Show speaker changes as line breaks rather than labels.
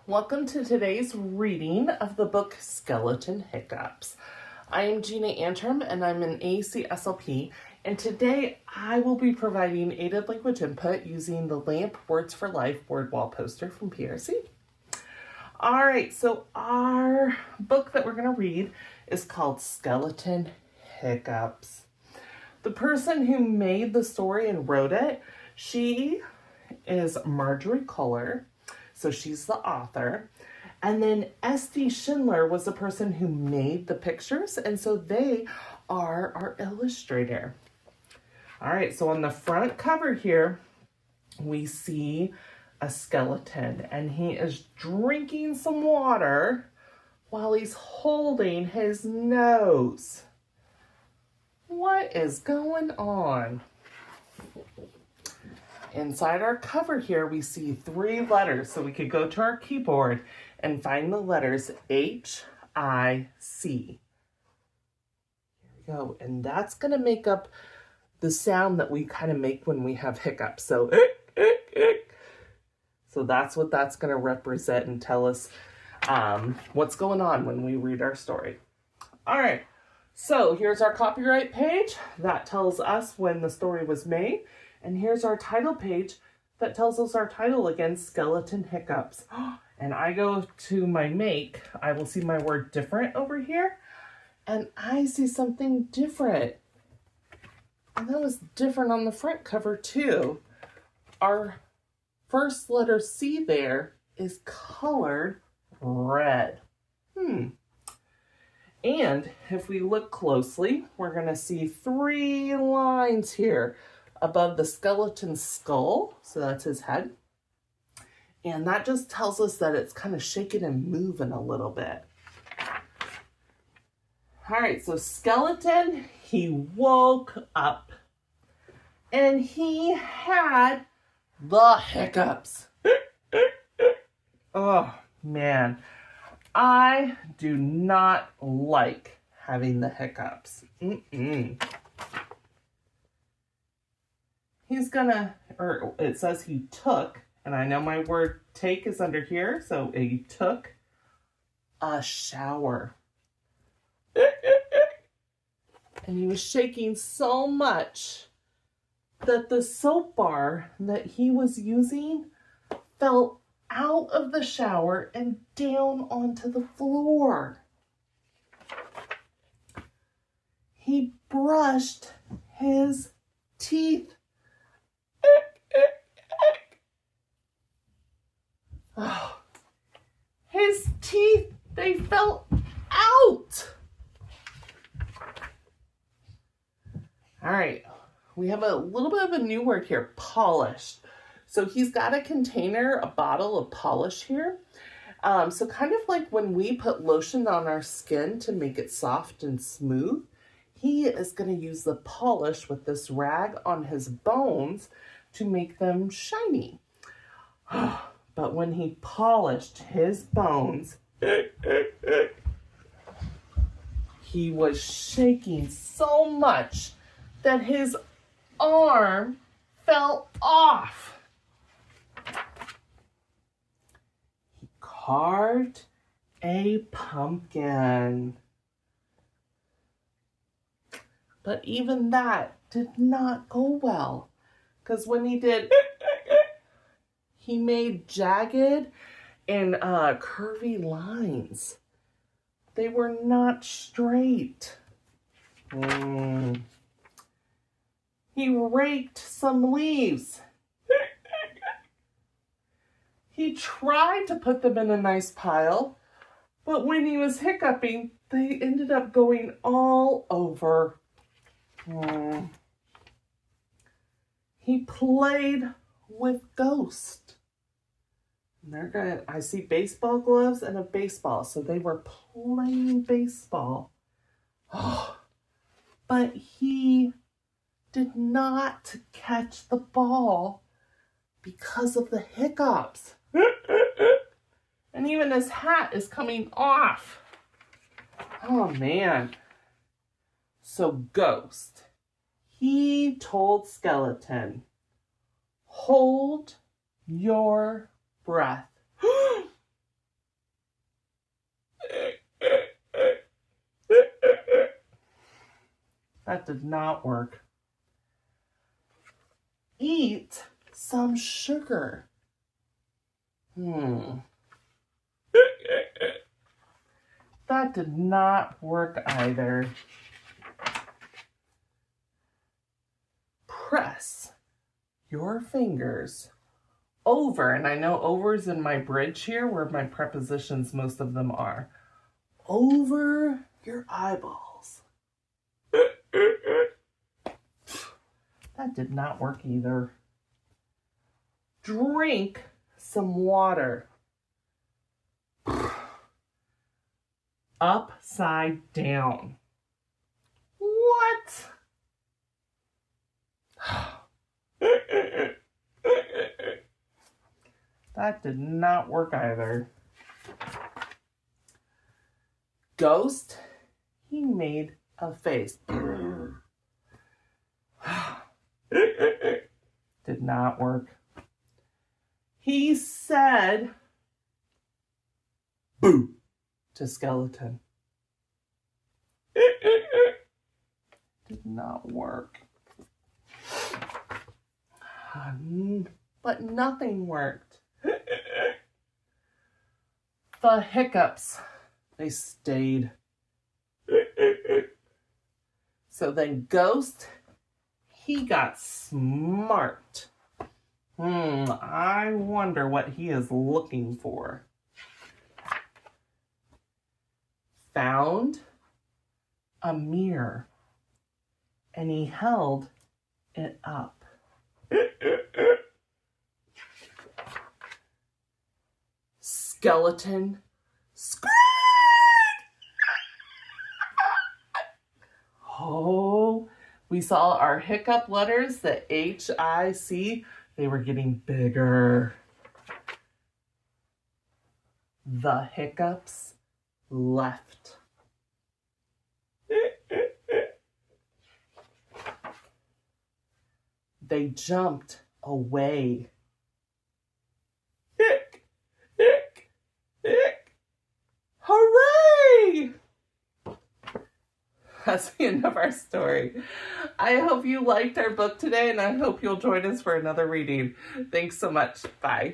Welcome to today's reading of the book Skeleton Hiccups. I am Gina Antrim and I'm an AAC SLP, and today I will be providing aided language input using the LAMP Words for Life word wall poster from PRC. Alright, so our book that we're going to read is called Skeleton Hiccups. The person who made the story and wrote it, she is Marjorie Kohler. So she's the author. And then S.D. Schindler was the person who made the pictures. And so they are our illustrator. All right, so on the front cover here, we see a skeleton. And he is drinking some water while he's holding his nose. What is going on? Inside our cover here, we see 3 letters. So we could go to our keyboard and find the letters H-I-C. Here we go. And that's going to make up the sound that we kind of make when we have hiccups. So, so that's what that's going to represent and tell us what's going on when we read our story. All right. So here's our copyright page. That tells us when the story was made. And here's our title page that tells us our title again, Skeleton Hiccups. And I go to my make, I will see my word different over here. And I see something different. And that was different on the front cover too. Our first letter C there is colored red. And if we look closely, we're going to see 3 lines here above the skeleton's skull, so that's his head. And that just tells us that it's kind of shaking and moving a little bit. All right, so skeleton, he woke up and he had the hiccups. Oh, man. I do not like having the hiccups. He's gonna, or it says he took, and I know my word take is under here, so he took a shower. And he was shaking so much that the soap bar that he was using fell out of the shower and down onto the floor. He brushed his teeth. Oh, his teeth, they fell out. All right, we have a little bit of a new word here, polished. So he's got a container, a bottle of polish here. So kind of like when we put lotion on our skin to make it soft and smooth, he is going to use the polish with this rag on his bones to make them shiny. But when he polished his bones, he was shaking so much that his arm fell off. He carved a pumpkin. But even that did not go well, because when he did, he made jagged and curvy lines. They were not straight. He raked some leaves. He tried to put them in a nice pile, but when he was hiccuping, they ended up going all over. He played with ghosts. I see baseball gloves and a baseball, so they were playing baseball. But he did not catch the ball because of the hiccups. And even his hat is coming off. Oh, man. So Ghost, he told Skeleton, hold your breath. That did not work. Eat some sugar. That did not work either. Press your fingers over, and I know over's in my bridge here where my prepositions, most of them are, over your eyeballs. That did not work either. Drink some water. Upside down. What? That did not work either. Ghost, he made a face. Did not work. He said, boo, to Skeleton. Did not work. But nothing worked. The hiccups, they stayed. So then Ghost, he got smart. I wonder what he is looking for. Found a mirror, and he held it up. Skeleton screamed. Oh, we saw our hiccup letters, the HIC, they were getting bigger. The hiccups left. They jumped away. Hick, hick, hick. Hooray! That's the end of our story. I hope you liked our book today, and I hope you'll join us for another reading. Thanks so much. Bye.